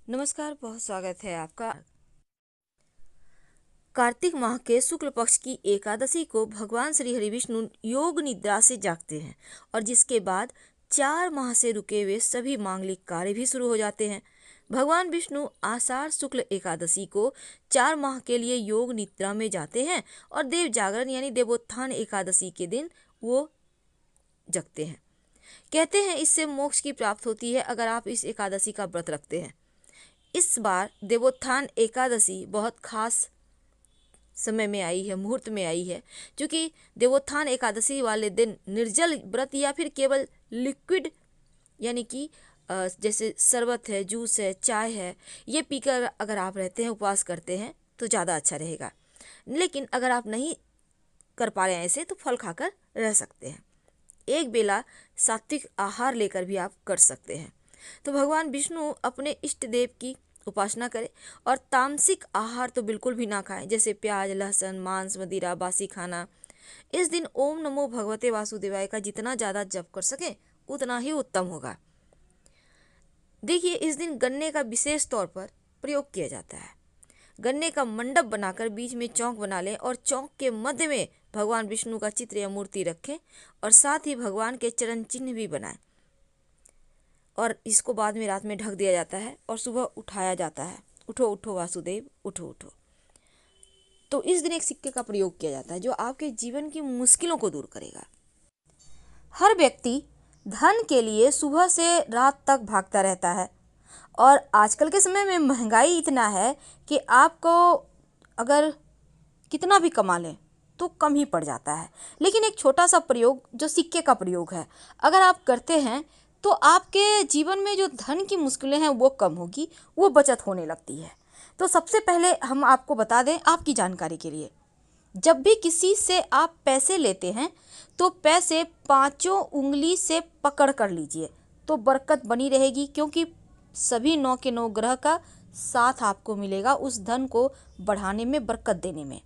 नमस्कार, बहुत स्वागत है आपका। कार्तिक माह के शुक्ल पक्ष की एकादशी को भगवान श्री हरि विष्णु योग निद्रा से जागते हैं और जिसके बाद 4 माह से रुके हुए सभी मांगलिक कार्य भी शुरू हो जाते हैं। भगवान विष्णु आषाढ़ शुक्ल एकादशी को 4 माह के लिए योग निद्रा में जाते हैं और देव जागरण यानी देवोत्थान एकादशी के दिन वो जगते हैं। कहते हैं इससे मोक्ष की प्राप्ति होती है अगर आप इस एकादशी का व्रत रखते हैं। इस बार देवोत्थान एकादशी बहुत खास समय में आई है, मुहूर्त में आई है, क्योंकि देवोत्थान एकादशी वाले दिन निर्जल व्रत या फिर केवल लिक्विड यानी कि जैसे शरबत है, जूस है, चाय है, ये पीकर अगर आप रहते हैं, उपवास करते हैं तो ज़्यादा अच्छा रहेगा। लेकिन अगर आप नहीं कर पा रहे हैं ऐसे तो फल खाकर रह सकते हैं। एक बेला सात्विक आहार लेकर भी आप कर सकते हैं। तो भगवान विष्णु अपने इष्ट देव की उपासना करें और तामसिक आहार तो बिल्कुल भी ना खाएं, जैसे प्याज, लहसुन, मांस, मदिरा, बासी खाना। इस दिन ओम नमो भगवते वासुदेवाय का जितना ज़्यादा जप कर सकें उतना ही उत्तम होगा। देखिए, इस दिन गन्ने का विशेष तौर पर प्रयोग किया जाता है। गन्ने का मंडप बनाकर बीच में चौक बना लें और चौक के मध्य में भगवान विष्णु का चित्र या मूर्ति रखें और साथ ही भगवान के चरण चिन्ह भी बनाएं और इसको बाद में रात में ढक दिया जाता है और सुबह उठाया जाता है। उठो उठो वासुदेव, उठो उठो। तो इस दिन एक सिक्के का प्रयोग किया जाता है जो आपके जीवन की मुश्किलों को दूर करेगा। हर व्यक्ति धन के लिए सुबह से रात तक भागता रहता है और आजकल के समय में महंगाई इतना है कि आपको अगर कितना भी कमा लें तो कम ही पड़ जाता है। लेकिन एक छोटा सा प्रयोग जो सिक्के का प्रयोग है, अगर आप करते हैं तो आपके जीवन में जो धन की मुश्किलें हैं वो कम होगी, वो बचत होने लगती है। तो सबसे पहले हम आपको बता दें आपकी जानकारी के लिए, जब भी किसी से आप पैसे लेते हैं तो पैसे 5 उंगली से पकड़ कर लीजिए तो बरकत बनी रहेगी, क्योंकि सभी 9 के 9 ग्रह का साथ आपको मिलेगा उस धन को बढ़ाने में, बरकत देने में।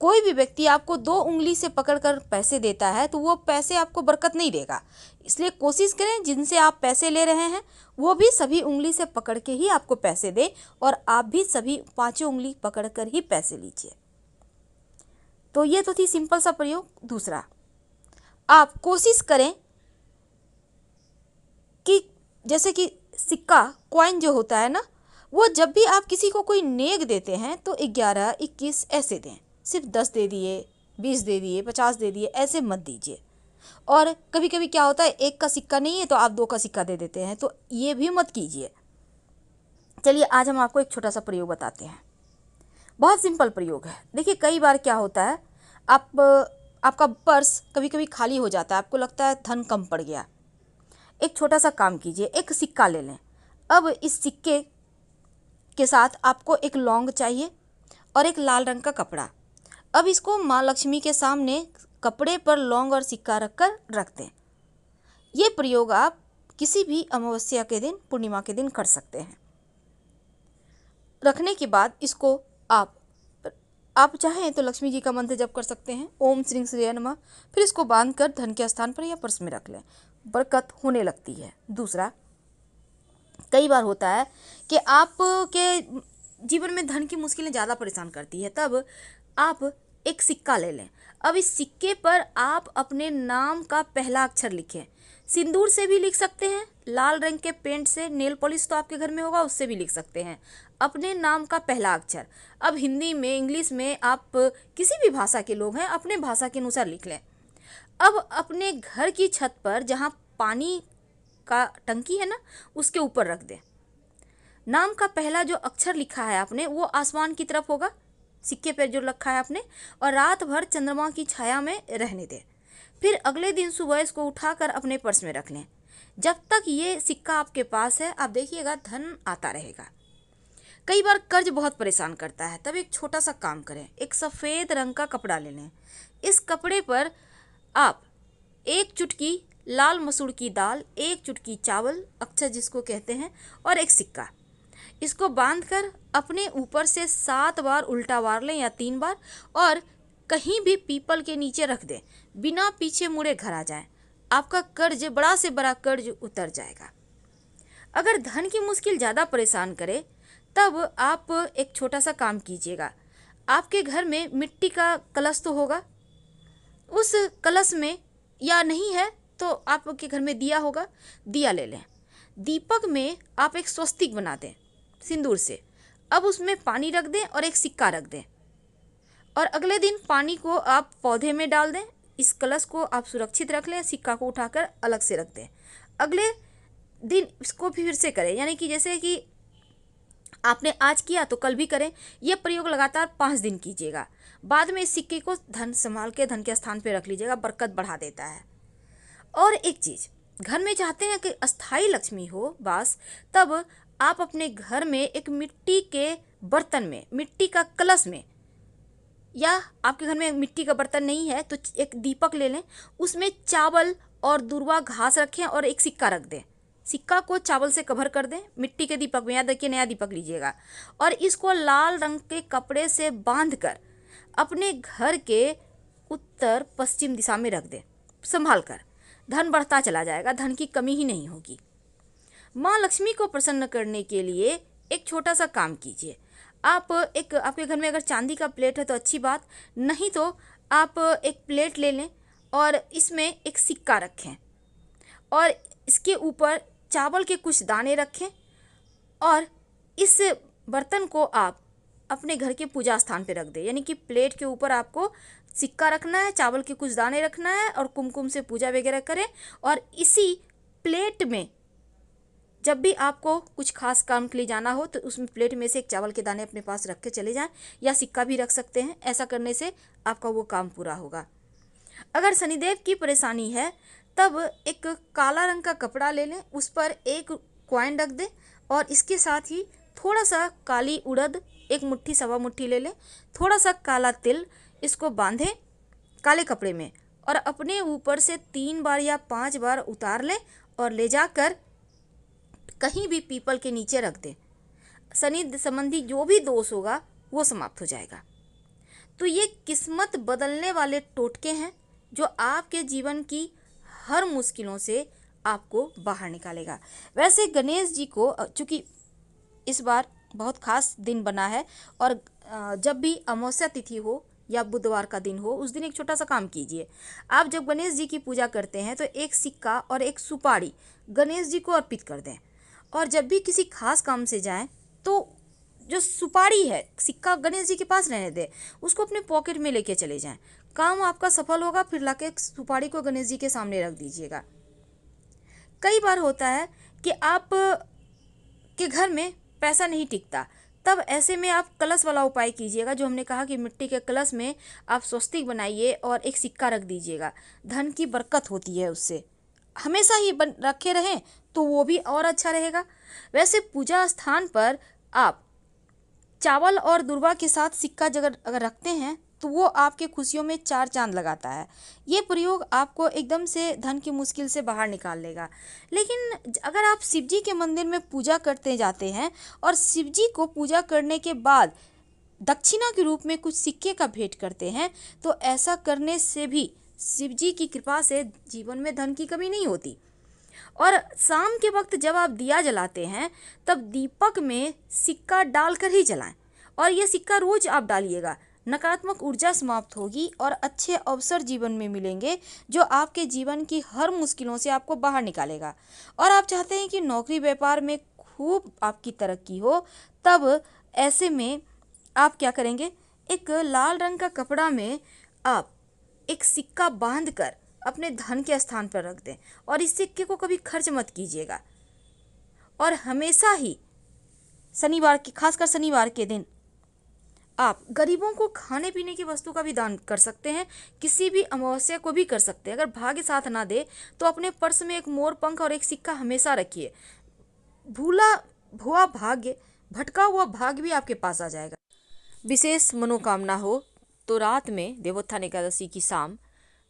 कोई भी व्यक्ति आपको 2 उंगली से पकड़कर पैसे देता है तो वो पैसे आपको बरकत नहीं देगा। इसलिए कोशिश करें जिनसे आप पैसे ले रहे हैं वो भी सभी उंगली से पकड़ के ही आपको पैसे दे और आप भी सभी 5 उंगली पकड़कर ही पैसे लीजिए। तो ये तो थी सिंपल सा प्रयोग। दूसरा, आप कोशिश करें कि जैसे कि सिक्का, कॉइन जो होता है ना, वो जब भी आप किसी को कोई नेक देते हैं तो 11, 21 ऐसे दें। सिर्फ 10 दे दिए, 20 दे दिए, 50 दे दिए, ऐसे मत दीजिए। और कभी कभी क्या होता है, एक का सिक्का नहीं है तो आप 2 का सिक्का दे देते हैं, तो ये भी मत कीजिए। चलिए आज हम आपको एक छोटा सा प्रयोग बताते हैं। बहुत सिंपल प्रयोग है। देखिए, कई बार क्या होता है, आपका पर्स कभी कभी खाली हो जाता है, आपको लगता है धन कम पड़ गया। एक छोटा सा काम कीजिए, एक सिक्का ले लें। अब इस सिक्के के साथ आपको एक लौंग चाहिए और एक लाल रंग का कपड़ा। अब इसको माँ लक्ष्मी के सामने कपड़े पर लौंग और सिक्का रखकर रख दें। ये प्रयोग आप किसी भी अमावस्या के दिन, पूर्णिमा के दिन कर सकते हैं। रखने के बाद इसको आप चाहें तो लक्ष्मी जी का मंत्र जप कर सकते हैं, ओम श्री श्री नमः। फिर इसको बांध कर धन के स्थान पर या पर्स में रख लें, बरकत होने लगती है। दूसरा, कई बार होता है कि आपके जीवन में धन की मुश्किलें ज़्यादा परेशान करती है, तब आप एक सिक्का ले लें। अब इस सिक्के पर आप अपने नाम का पहला अक्षर लिखें। सिंदूर से भी लिख सकते हैं, लाल रंग के पेंट से, नेल पॉलिश तो आपके घर में होगा उससे भी लिख सकते हैं अपने नाम का पहला अक्षर। अब हिंदी में, इंग्लिश में, आप किसी भी भाषा के लोग हैं अपने भाषा के अनुसार लिख लें। अब अपने घर की छत पर जहाँ पानी का टंकी है ना, उसके ऊपर रख दें। नाम का पहला जो अक्षर लिखा है आपने वो आसमान की तरफ होगा, सिक्के पर जो रखा है आपने, और रात भर चंद्रमा की छाया में रहने दें। फिर अगले दिन सुबह इसको उठाकर अपने पर्स में रख लें। जब तक ये सिक्का आपके पास है आप देखिएगा धन आता रहेगा। कई बार कर्ज बहुत परेशान करता है, तब एक छोटा सा काम करें, एक सफ़ेद रंग का कपड़ा ले लें। इस कपड़े पर आप 1 चुटकी लाल मसूर की दाल, 1 चुटकी चावल, अक्षर जिसको कहते हैं, और एक सिक्का, इसको बांधकर अपने ऊपर से 7 बार उल्टा वार लें या 3 बार, और कहीं भी पीपल के नीचे रख दें। बिना पीछे मुड़े घर आ जाएं, आपका कर्ज, बड़ा से बड़ा कर्ज उतर जाएगा। अगर धन की मुश्किल ज़्यादा परेशान करे तब आप एक छोटा सा काम कीजिएगा। आपके घर में मिट्टी का कलश तो होगा, उस कलश में, या नहीं है तो आपके घर में दिया होगा, दिया ले लें। दीपक में आप एक स्वस्तिक बना दें सिंदूर से। अब उसमें पानी रख दें और एक सिक्का रख दें, और अगले दिन पानी को आप पौधे में डाल दें। इस कलश को आप सुरक्षित रख लें, सिक्का को उठाकर अलग से रख दें। अगले दिन इसको फिर से करें, यानी कि जैसे कि आपने आज किया तो कल भी करें। यह प्रयोग लगातार 5 दिन कीजिएगा। बाद में इस सिक्के को धन संभाल के धन के स्थान पर रख लीजिएगा, बरकत बढ़ा देता है। और एक चीज़, घर में चाहते हैं कि अस्थाई लक्ष्मी हो वास, तब आप अपने घर में एक मिट्टी के बर्तन में, मिट्टी का कलश में, या आपके घर में मिट्टी का बर्तन नहीं है तो एक दीपक ले लें, उसमें चावल और दूर्वा घास रखें और एक सिक्का रख दें। सिक्का को चावल से कवर कर दें मिट्टी के दीपक में। याद रखिए, नया दीपक लीजिएगा, और इसको लाल रंग के कपड़े से बांधकर अपने घर के उत्तर पश्चिम दिशा में रख दें संभाल कर। धन बढ़ता चला जाएगा, धन की कमी ही नहीं होगी। माँ लक्ष्मी को प्रसन्न करने के लिए एक छोटा सा काम कीजिए। आप आपके घर में अगर चांदी का प्लेट है तो अच्छी बात, नहीं तो आप एक प्लेट ले लें और इसमें एक सिक्का रखें और इसके ऊपर चावल के कुछ दाने रखें, और इस बर्तन को आप अपने घर के पूजा स्थान पे रख दें। यानी कि प्लेट के ऊपर आपको सिक्का रखना है, चावल के कुछ दाने रखना है और कुमकुम से पूजा वगैरह करें। और इसी प्लेट में जब भी आपको कुछ खास काम के लिए जाना हो तो उसमें प्लेट में से एक चावल के दाने अपने पास रख के चले जाएं, या सिक्का भी रख सकते हैं। ऐसा करने से आपका वो काम पूरा होगा। अगर शनिदेव की परेशानी है तब एक काला रंग का कपड़ा ले लें, उस पर एक कॉइन रख दें और इसके साथ ही थोड़ा सा काली उड़द, एक मुट्ठी सवा मुट्ठी ले लें, थोड़ा सा काला तिल, इसको बांधें काले कपड़े में और अपने ऊपर से 3 बार या 5 बार उतार लें और ले जाकर कहीं भी पीपल के नीचे रख दें। शनि संबंधी जो भी दोष होगा वो समाप्त हो जाएगा। तो ये किस्मत बदलने वाले टोटके हैं जो आपके जीवन की हर मुश्किलों से आपको बाहर निकालेगा। वैसे गणेश जी को चूँकि इस बार बहुत खास दिन बना है, और जब भी अमावस्या तिथि हो या बुधवार का दिन हो, उस दिन एक छोटा सा काम कीजिए। आप जब गणेश जी की पूजा करते हैं तो एक सिक्का और एक सुपारी गणेश जी को अर्पित कर दें, और जब भी किसी खास काम से जाएं तो जो सुपारी है, सिक्का गणेश जी के पास रहने दें, उसको अपने पॉकेट में लेके चले जाएं। काम आपका सफल होगा। फिर लाके सुपारी को गणेश जी के सामने रख दीजिएगा। कई बार होता है कि आप के घर में पैसा नहीं टिकता, तब ऐसे में आप कलश वाला उपाय कीजिएगा जो हमने कहा कि मिट्टी के कलश में आप स्वस्तिक बनाइए और एक सिक्का रख दीजिएगा। धन की बरकत होती है उससे। हमेशा ही रखे रहें तो वो भी और अच्छा रहेगा। वैसे पूजा स्थान पर आप चावल और दूर्वा के साथ सिक्का अगर रखते हैं तो वो आपके खुशियों में 4 चांद लगाता है। ये प्रयोग आपको एकदम से धन की मुश्किल से बाहर निकाल लेगा। लेकिन अगर आप शिव जी के मंदिर में पूजा करते जाते हैं और शिव जी को पूजा करने के बाद दक्षिणा के रूप में कुछ सिक्के का भेंट करते हैं, तो ऐसा करने से भी शिव जी की कृपा से जीवन में धन की कमी नहीं होती। और शाम के वक्त जब आप दिया जलाते हैं तब दीपक में सिक्का डालकर ही जलाएं, और ये सिक्का रोज आप डालिएगा। नकारात्मक ऊर्जा समाप्त होगी और अच्छे अवसर जीवन में मिलेंगे जो आपके जीवन की हर मुश्किलों से आपको बाहर निकालेगा। और आप चाहते हैं कि नौकरी व्यापार में खूब आपकी तरक्की हो, तब ऐसे में आप क्या करेंगे, एक लाल रंग का कपड़ा में आप एक सिक्का बांधकर अपने धन के स्थान पर रख दें, और इस सिक्के को कभी खर्च मत कीजिएगा। और हमेशा ही शनिवार के, खासकर शनिवार के दिन आप गरीबों को खाने पीने की वस्तु का भी दान कर सकते हैं। किसी भी अमावस्या को भी कर सकते हैं। अगर भाग्य साथ ना दे तो अपने पर्स में एक मोर पंख और एक सिक्का हमेशा रखिए। भूला हुआ भाग्य, भटका हुआ भाग्य भी आपके पास आ जाएगा। विशेष मनोकामना हो तो रात में देवोत्थान एकादशी की शाम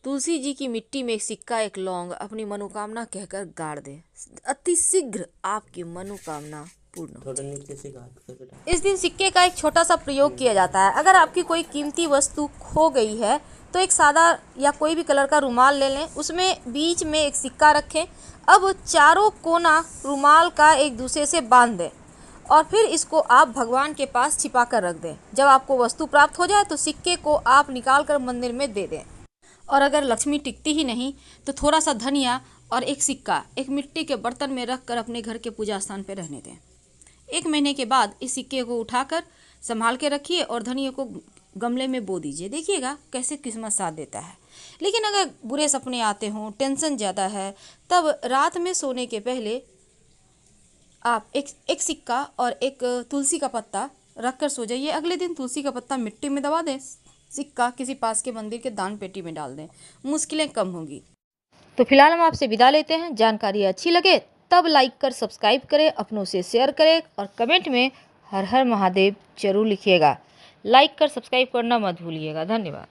तुलसी जी की मिट्टी में एक सिक्का, एक लौंग अपनी मनोकामना कहकर गाड़ दें। अति शीघ्र आपकी मनोकामना पूर्ण हो। थोड़ा नीचे से घाट कर बेटा। इस दिन सिक्के का एक छोटा सा प्रयोग किया जाता है। अगर आपकी कोई कीमती वस्तु खो गई है तो एक सादा या कोई भी कलर का रुमाल ले लें, उसमें बीच में एक सिक्का रखें। अब चारों कोना रुमाल का एक दूसरे से बांध दें और फिर इसको आप भगवान के पास छिपा कर रख दें। जब आपको वस्तु प्राप्त हो जाए तो सिक्के को आप निकाल कर मंदिर में दे दें। और अगर लक्ष्मी टिकती ही नहीं तो थोड़ा सा धनिया और एक सिक्का एक मिट्टी के बर्तन में रख कर अपने घर के पूजा स्थान पर रहने दें। 1 महीने के बाद इस सिक्के को उठाकर संभाल के रखिए और धनिया को गमले में बो दीजिए। देखिएगा कैसे किस्मत साथ देता है। लेकिन अगर बुरे सपने आते हों, टेंशन ज़्यादा है, तब रात में सोने के पहले आप एक सिक्का और एक तुलसी का पत्ता रख कर सो जाइए। अगले दिन तुलसी का पत्ता मिट्टी में दबा दें, सिक्का किसी पास के मंदिर के दान पेटी में डाल दें। मुश्किलें कम होंगी। तो फिलहाल हम आपसे विदा लेते हैं। जानकारी अच्छी लगे तब लाइक कर सब्सक्राइब करें, अपनों से शेयर करें और कमेंट में हर हर महादेव जरूर लिखिएगा। लाइक कर सब्सक्राइब करना मत भूलिएगा। धन्यवाद।